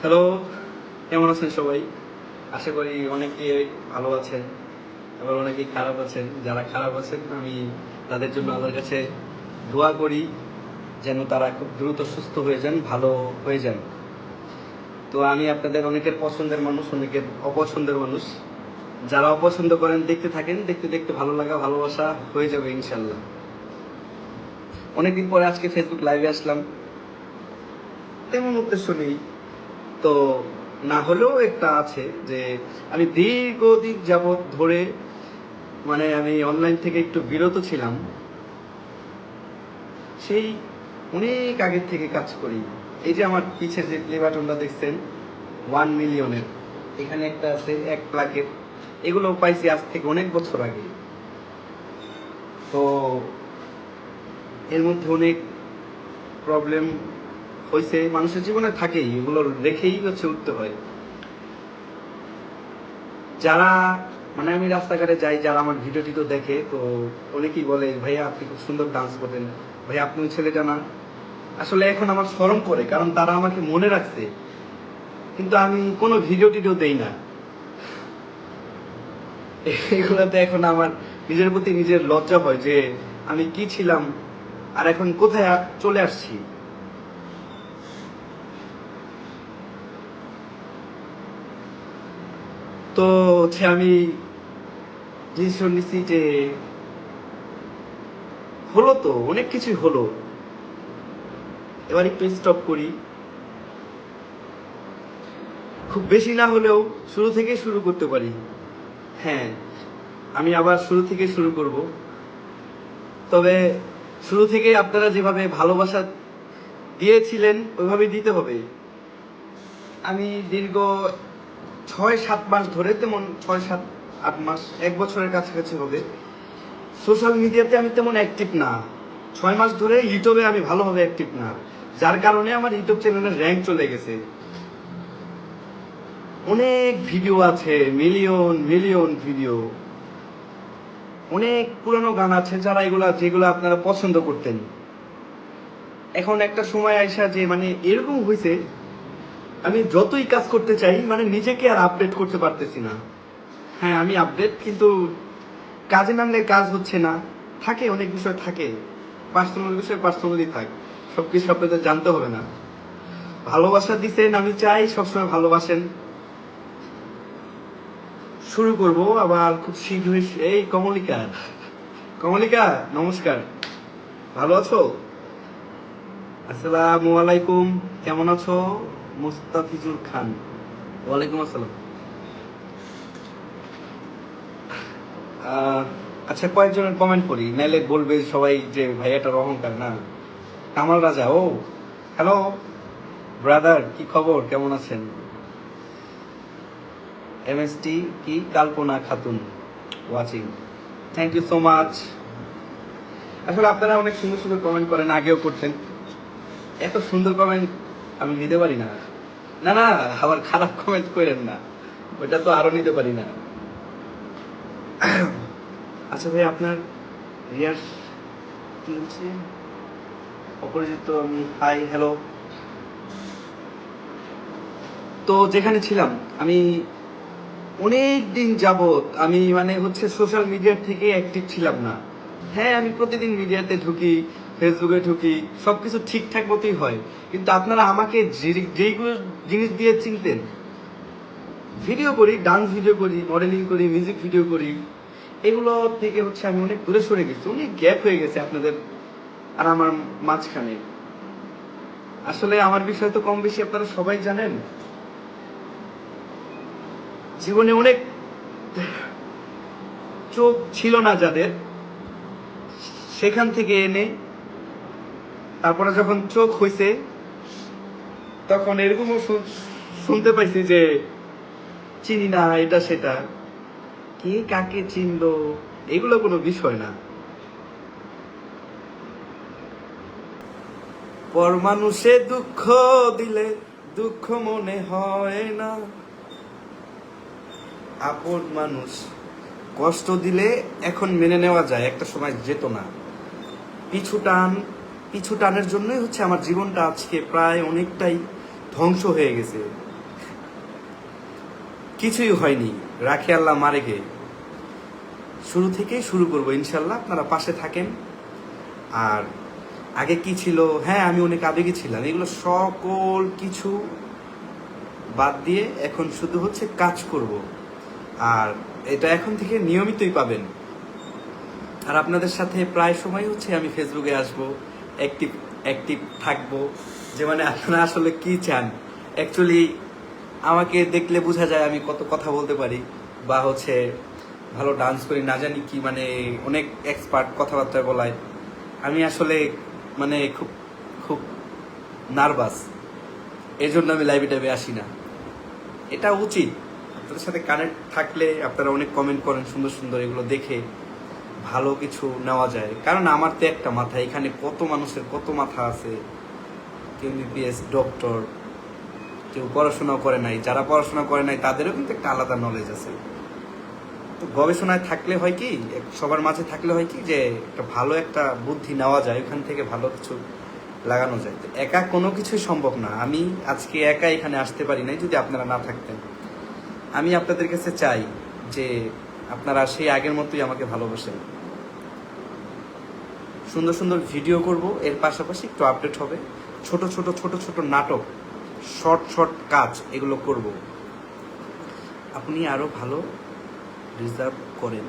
Hello, কেমন আছেন সবাই? আশা করি অনেকে ভালো আছেন, আবার অনেকেই খারাপ আছেন। যারা খারাপ আছেন আমি তাদের জন্য আল্লাহর কাছে দোয়া করি যেন তারা খুব দ্রুত সুস্থ হয়ে যান, ভালো হয়ে যান। তো আমি আপনাদের অনেকের পছন্দের মানুষ, অনেকের অপছন্দের মানুষ। যারা অপছন্দ করেন দেখতে থাকেন, দেখতে দেখতে ভালো লাগা ভালোবাসা হয়ে যাবে ইনশাল্লাহ। অনেকদিন পরে আজকে ফেসবুক লাইভে আসলাম, তেমন উদ্দেশ্য নেই তো, না হলেও একটা আছে যে আমি দীর্ঘদিন যাবৎ ধরে আমি অনলাইন থেকে একটু বিরত ছিলাম। সেই অনেক আগের থেকে কাজ করি। এই যে আমার পিছে যে প্লে বাটনটা দেখছেন 1 মিলিয়নের, এখানে একটা আছে 1 লাখের, এগুলো পাইছি আজ থেকে অনেক বছর আগে। তো এর মধ্যে অনেক প্রবলেম হয়েছে, মানুষের জীবনে থাকেই, এগুলো রেখেই উঠতে হয়। যারা আমি রাস্তাঘাটে যাই, যারা আমার ভিডিও টিডিও দেখে, তো অনেকেই বলে ভাইয়া আপনি খুব সুন্দর ডান্স করেন, ভাইয়া আপনি ওই ছেলেটা না। আসলে এখন আমার শরম করে, কারণ তারা আমাকে মনে রাখছে, কিন্তু আমি কোনো ভিডিও টিডিও দেই না। এগুলাতে এখন আমার নিজের প্রতি নিজের লজ্জা হয় যে আমি কি ছিলাম আর এখন কোথায় চলে আসছি। তো আমি ডিসিশন নিচ্ছি যে হলো, তো অনেক কিছুই হলো, এবার একটু স্টপ করি। খুব বেশি না হলেও শুরু থেকে শুরু করতে পারি। হ্যাঁ, আমি আবার শুরু থেকে শুরু করব। তবে শুরু থেকে আপনারা যেভাবে ভালোবাসা দিয়েছিলেন ওইভাবেই দিতে হবে। আমি দীর্ঘ 6-7 মাস ধরে, তেমন 6-7-8 মাস, 1 বছরের কাছাকাছি হবে, সোশ্যাল মিডিয়াতে আমি তেমন অ্যাক্টিভ না। 6 মাস ধরে ইউটিউবে আমি ভালোভাবে অ্যাক্টিভ না, যার কারণে আমার ইউটিউব চ্যানেলের র্যাঙ্ক চলে গেছে। অনেক ভিডিও আছে, মিলিয়ন মিলিয়ন ভিডিও, অনেক পুরানো গান আছে যেগুলো আপনারা পছন্দ করতেন। এখন একটা সময় আইসা যে এরকম হয়েছে, আমি যতই কাজ করতে চাই নিজেকে আর আপডেট করতে পারতেছি না। হ্যাঁ, আমি আপডেট, কিন্তু কাজে নামলে কাজ হচ্ছে না। থাকে অনেক বিষয় থাকে, পার্সোনাল বিষয় পার্সোনালি থাক, সবকিছু আপনাদের জানতে হবে না। ভালোবাসা দিচ্ছেন, আমি চাই সবসময় ভালোবাসেন। শুরু করব আবার খুব শীঘ্রই। এই কমলিকা, কমলিকা নমস্কার, ভালো আছো? আসসালামু আলাইকুম, কেমন আছো? মুস্তাফিজুর খান, ওয়ালাইকুম আসসালাম। আচ্ছা, কয়েকজনের কমেন্ট করি, নাইলে বলবে সবাই যে ভাইয়াটার অহংকার না। কামাল রাজা, ও হ্যালো ব্রাদার, কি খবর, কেমন আছেন? এমএসটি কি Kalpana Khatun watching, thank you so much. আসলে আপনারা অনেক সুন্দর সুন্দর কমেন্ট করেন, আগেও করতেন। এত সুন্দর কমেন্ট আমি নিতে পারি না। না না, আবার খারাপ কমেন্ট করেন না, ওইটা তো আরো নিতে পারি না। আচ্ছা ভাই, আপনার রিয়ার কি হচ্ছে? অপরিচিত, আমি হাই হ্যালো। তো যেখানে ছিলাম, আমি অনেক দিন যাবত আমি সোশ্যাল মিডিয়ার থেকে অ্যাক্টিভ ছিলাম না। হ্যাঁ, আমি প্রতিদিন মিডিয়াতে ঢুকি, ফেসবুকে ঢুকি, সবকিছু ঠিকঠাক মতোই হয়, কিন্তু আপনারা আমাকে যেইগুলো জিনিস দিয়ে চিনতেন, ভিডিও করি, ডান্স ভিডিও করি, মডেলিং করি, মিউজিক ভিডিও করি, এগুলো থেকে আমি অনেক দূরে সরে গেছি, অনেক গ্যাপ হয়ে গেছে আপনাদের আর আমার মাঝখানে। আসলে আমার বিষয় তো কম বেশি আপনারা সবাই জানেন। জীবনে অনেক চোখ ছিল না যাদের, সেখান থেকে এনে তারপরে যখন চোখ হইছে, তখন এরকমও শুনতে পাইছি যে চিনি না এটা সেটা, কে কাকে চিনলো, এগুলো কোনো বিষয় না। পর মানুষে দুঃখ দিলে দুঃখ মনে হয় না, আপন মানুষ কষ্ট দিলে এখন মেনে নেওয়া যায়, একটা সময় যেত না। পিছু টান, পিছু টানের জন্যই আমার জীবনটা আজকে প্রায় অনেকটাই ধ্বংস হয়ে গেছে। কিছুই হয়নি, রাখে আল্লাহ মারেকে। শুরু থেকেই শুরু করবো ইনশাল্লাহ, আপনারা পাশে থাকেন। আর আগে কি ছিল, হ্যাঁ আমি অনেক আবেগে ছিলাম, এগুলো সকল কিছু বাদ দিয়ে এখন শুধু হচ্ছে কাজ করব। আর এটা এখন থেকে নিয়মিতই পাবেন। আর আপনাদের সাথে প্রায় সময় হচ্ছে আমি ফেসবুকে আসব, অ্যাক্টিভ অ্যাক্টিভ থাকবো। যে মানে আপনারা আসলে কি চান, অ্যাকচুয়ালি আমাকে দেখলে বোঝা যায় আমি কত কথা বলতে পারি, বা হচ্ছে ভালো ডান্স করি, না জানি কি, মানে অনেক এক্সপার্ট কথাবার্তা বলায়। আমি আসলে মানে খুব খুব নার্ভাস, এই জন্য আমি লাইভে টাইভে আসি না। এটা উচিত, আপনাদের সাথে কানেক্ট থাকলে আপনারা অনেক কমেন্ট করেন সুন্দর সুন্দর, এগুলো দেখে ভালো কিছু নেওয়া যায়। কারণ আমার তো একটা মাথা, এখানে কত মানুষের কত মাথা আছে, কেউ এমবিবিএস ডক্টর, কেউ পড়াশোনা করে নাই, যারা পড়াশোনা করে নাই তাদেরও কিন্তু একটা আলাদা নলেজ আছে। তো গবেষণায় থাকলে হয় কি, সবার মাঝে থাকলে হয় কি, যে একটা ভালো একটা বুদ্ধি নেওয়া যায়, ওখান থেকে ভালো কিছু লাগানো যায়। তো একা কোনো কিছুই সম্ভব না। আমি আজকে একা এখানে আসতে পারি নাই যদি আপনারা না থাকতেন। আমি আপনাদের কাছে চাই যে আপনারা সেই আগের মতোই আমাকে ভালোবাসেন। সুন্দর সুন্দর ভিডিও করব, এর পাশাপাশি একটু আপডেট হবে, ছোট ছোট ছোট ছোট নাটক, শর্ট শর্ট কাজ, এগুলো করব। আপনি আরো ভালো রিজার্ভ করেন।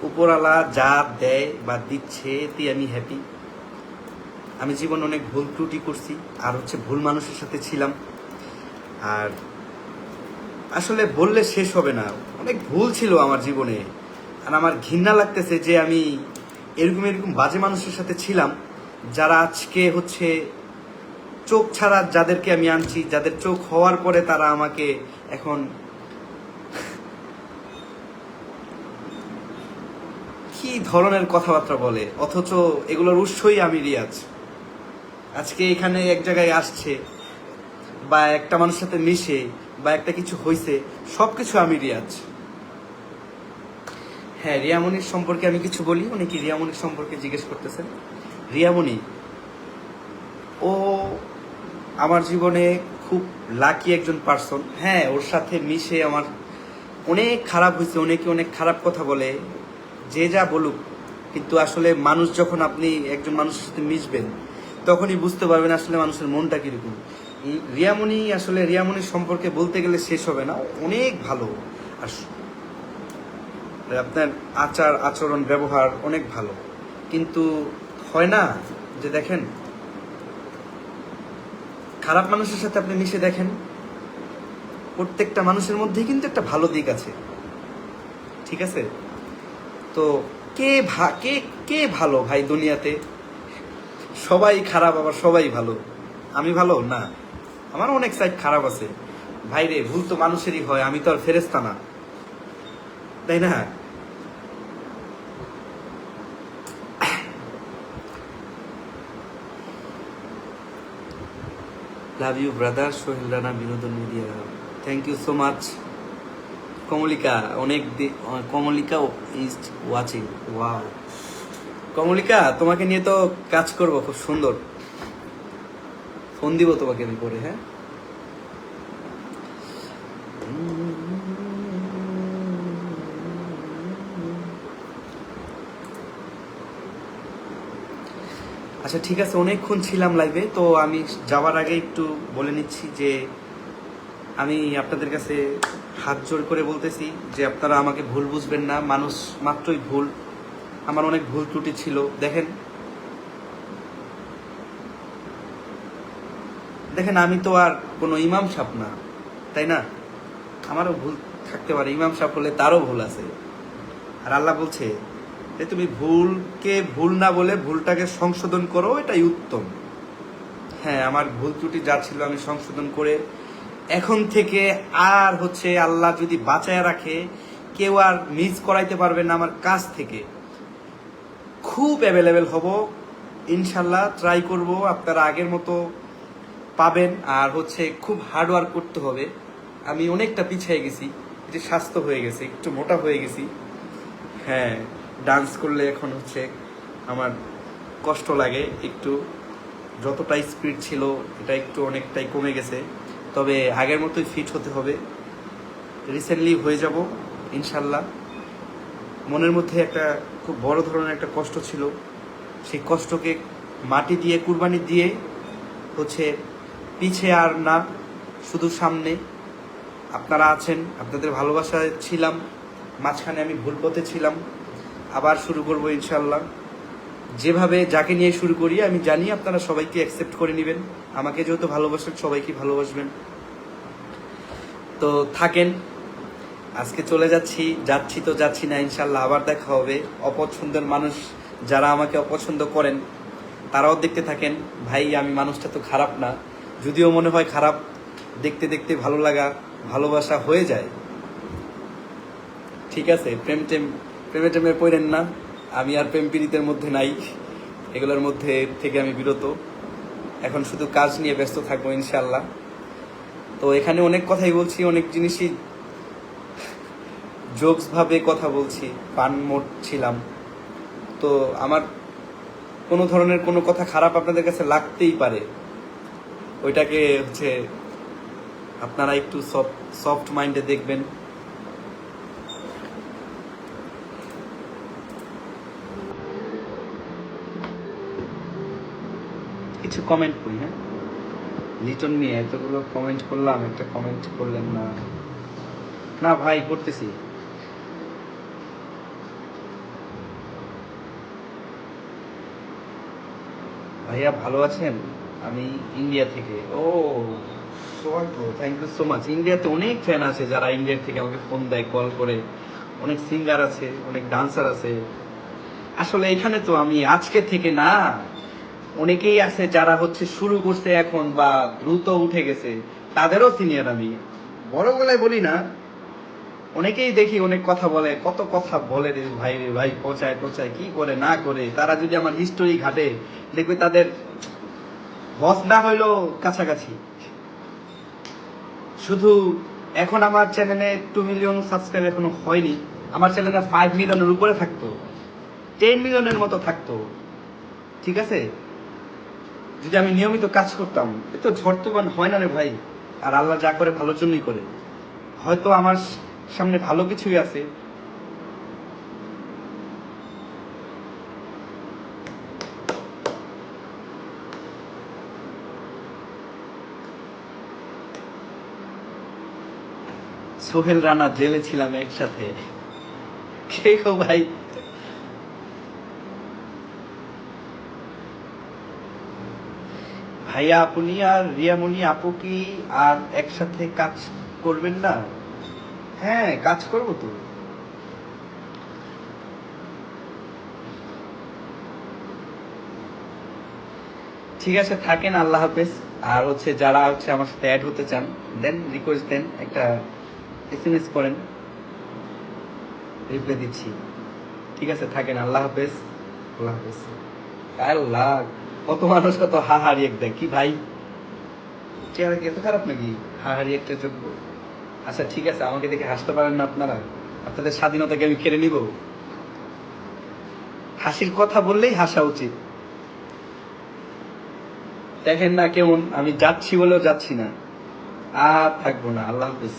উপরওয়ালা যা দেয় বা দিচ্ছে এতেই আমি হ্যাপি। আমি জীবনে অনেক ভুল ত্রুটি করছি, আর হচ্ছে ভুল মানুষের সাথে ছিলাম। আর আসলে বললে শেষ হবে না, অনেক ভুল ছিল আমার জীবনে। আর আমার ঘৃণা লাগতেছে যে আমি এরকম এরকম বাজে মানুষের সাথে ছিলাম, যারা আজকে হচ্ছে চোখ ছাড়া, যাদেরকে আমি আনছি, যাদের চোখ হওয়ার পরে তারা আমাকে এখন কি ধরনের কথাবার্তা বলে, অথচ এগুলোর উৎসই আমি রিয়াজ। আজকে এখানে এক জায়গায় আসছে, বা একটা মানুষের সাথে মিশে, বা একটা কিছু হয়েছে, সবকিছু আমি রিয়াজ। হ্যাঁ, রিয়ামণির সম্পর্কে আমি কিছু বলি। উনি কি রিয়ামণির সম্পর্কে জিজ্ঞেস করতেছেন? রিয়ামণি, ও আমার জীবনে খুব লাকি একজন পার্সন। হ্যাঁ, ওর সাথে মিশে আমার অনেক খারাপ হয়েছে, অনেকে অনেক খারাপ কথা বলে, যে যা বলুক, কিন্তু আসলে মানুষ যখন আপনি একজন মানুষের সাথে মিশবেন তখনই বুঝতে পারবেন আসলে মানুষের মনটা কিরকম। রিয়ামণি, আসলে রিয়ামণির সম্পর্কে বলতে গেলে শেষ হবে না, অনেক ভালো। আর আপনার আচার আচরণ ব্যবহার অনেক ভালো, কিন্তু হয় না যে দেখেন, খারাপ মানুষের সাথে আপনি মিশে দেখেন, প্রত্যেকটা মানুষের মধ্যেই কিন্তু একটা ভালো দিক আছে, ঠিক আছে? তো কে কে কে ভালো ভাই দুনিয়াতে? সবাই খারাপ, আবার সবাই ভালো। আমি ভালো না, আমার অনেক সাইড খারাপ আছে ভাই রে। ভুল তো মানুষেরই হয়, আমি তো আর ফেরেশতা না, তাই না? Love you brother. Sohel Rana, বিনোদন media, thank you so much. Kamalika, Kamalika is watching. Wow, Kamalika, তোমাকে নিয়ে তো কাজ করব, খুব সুন্দর। ফোন দিব তোমাকে আমি পরে, হ্যাঁ? আচ্ছা ঠিক আছে, অনেকক্ষণ ছিলাম লাইভে, তো আমি যাওয়ার আগে একটু বলে নিচ্ছি যে আমি আপনাদের কাছে হাত জোর করে বলতেছি যে আপনারা আমাকে ভুল বুঝবেন না। মানুষ মাত্রই ভুল, আমার অনেক ভুল ত্রুটি ছিল। দেখেন আমি তো আর কোনো ইমাম সাহেব না, তাই না? আমারও ভুল থাকতে পারে, ইমাম সাহেব হলে তারও ভুল আছে। আর আল্লাহ বলছে যে তুমি ভুলকে ভুল না বলে ভুলটাকে সংশোধন করো, এটাই উত্তম। হ্যাঁ, আমার ভুল ত্রুটি যা ছিল আমি সংশোধন করে এখন থেকে আর হচ্ছে আল্লাহ যদি বাঁচায় রাখে, কেউ আর মিস করাইতে পারবে না আমার কাছ থেকে। খুব অ্যাভেলেবেল হব ইনশাল্লাহ, ট্রাই করব আপনারা আগের মতো পাবেন। আর হচ্ছে খুব হার্ড ওয়ার্ক করতে হবে। আমি অনেকটা পিছিয়ে গেছি, যে স্বাস্থ্য হয়ে গেছে, একটু মোটা হয়ে গেছি। হ্যাঁ, ডান্স করলে এখন হচ্ছে আমার কষ্ট লাগে একটু, যতটা স্পিড ছিল এটা একটু অনেকটাই কমে গেছে। তবে আগের মতোই ফিট হতে হবে। রিসেন্টলি হয়ে যাব ইনশাল্লাহ। মনের মধ্যে একটা খুব বড় ধরনের একটা কষ্ট ছিল, সেই কষ্টকে মাটি দিয়ে কুরবানি দিয়ে হচ্ছে পিছে আর না, শুধু সামনে। আপনারা আছেন, আপনাদের ভালোবাসায় ছিলাম, মাঝখানে আমি ভুল পথে ছিলাম, আবার শুরু করব ইনশাল্লাহ। যেভাবে যাকে নিয়ে শুরু করি আমি জানি আপনারা সবাইকে অ্যাকসেপ্ট করে নেবেন, আমাকে যেহেতু ভালোবাসেন সবাইকে ভালোবাসবেন। তো থাকেন, আজকে চলে যাচ্ছি তো যাচ্ছি না, ইনশাল্লাহ আবার দেখা হবে। অপছন্দের মানুষ যারা আমাকে অপছন্দ করেন তারাও দেখতে থাকেন। ভাই আমি মানুষটা তো খারাপ না, যদিও মনে হয় খারাপ, দেখতে দেখতে ভালো লাগা ভালোবাসা হয়ে যায়। ঠিক আছে, প্রেমে টেমে পড়েন না, আমি আর প্রেম পীড়িতের মধ্যে নাই, এগুলোর মধ্যে থেকে আমি বিরত। এখন শুধু কাজ নিয়ে ব্যস্ত থাকবো ইনশাল্লাহ। তো এখানে অনেক কথাই বলছি, অনেক জিনিসই জোকস ভাবে কথা বলছি, পান মোট ছিলাম। তো আমার কোনো ধরনের কোনো কথা খারাপ আপনাদের কাছে লাগতেই পারে, ওইটাকে হচ্ছে আপনারা একটু সফট মাইন্ডে দেখবেন। কিছু কমেন্ট করি। হ্যাঁ, লিটন নিয়ে এতগুলো কমেন্ট করলাম, একটা কমেন্ট করলেন না। না ভাই করতেছি। ভাইয়া ভালো আছেন? আমি ইন্ডিয়া থেকে। ও সৌভাগ্য, থ্যাংক ইউ সো মাচ। ইন্ডিয়াতে অনেক ফ্যান আছে যারা ইন্ডিয়া থেকে আমাকে ফোন দেয়, কল করে। অনেক সিঙ্গার আছে, অনেক ডান্সার আছে। আসলে এখানে তো আমি আজকে থেকে না, অনেকেই আছে যারা হচ্ছে শুরু করছে এখন বা দ্রুত উঠে গেছে, তাদেরও সিনিয়র আমি। বড় গলায় বলি না, অনেকেই দেখি অনেক কথা বলে, কত কথা বলে রে ভাই পৌঁছায় কি করে না করে। তারা যদি আমার হিস্টোরি ঘাটে দেখবে তাদের বস না হইলেও কাছাকাছি। শুধু এখন আমার চ্যানেলে 2 মিলিয়ন সাবস্ক্রাইব এখনো হয়নি, আমার চ্যানেলে 5 মিলিয়নের উপরে থাকতো, 10 মিলিয়নের মতো থাকতো। ঠিক আছে, যদি আমি নিয়মিত কাজ করতাম। এত ঝড় হয় না রে ভাই, আর আল্লাহ যা করে ভালোর জন্যই করে। হয়তো আমার সামনে ভালো কিছুই আছে। সোহেল রানা জেলে ছিলাম একসাথে। কে গো ভাই? ভাইয়া আপনি আর রিয়ামণি আপু কি আর একসাথে কাজ করবেন না? হ্যাঁ, কাজ করবো তো। ঠিক আছে, থাকেন, আল্লাহ হাফেজ। আর হচ্ছে যারা হচ্ছে আমার সাথে অ্যাড হতে চান, দেন রিকোয়েস্ট দেন, একটা এসএমএস করেন, রিপ্লাই দিচ্ছি। ঠিক আছে, থাকেন, আল্লাহ হাফেজ। আল্লাহ হাফেজ। আল্লাহ, কত মানুষ কত হাহারি এক দেয় কি ভাই, চেহারা কি এত খারাপ নাকি? হাহারি একটা যোগ্য। আচ্ছা ঠিক আছে, আমাকে দেখে হাসতে পারেন না আপনারা? আপনাদের স্বাধীনতাকে আমি কেড়ে নিব? হাসির কথা বললেই হাসা উচিত। দেখেন না কেমন, আমি যাচ্ছি বলেও যাচ্ছি না। আর থাকবো না, আল্লাহ হাফেজ।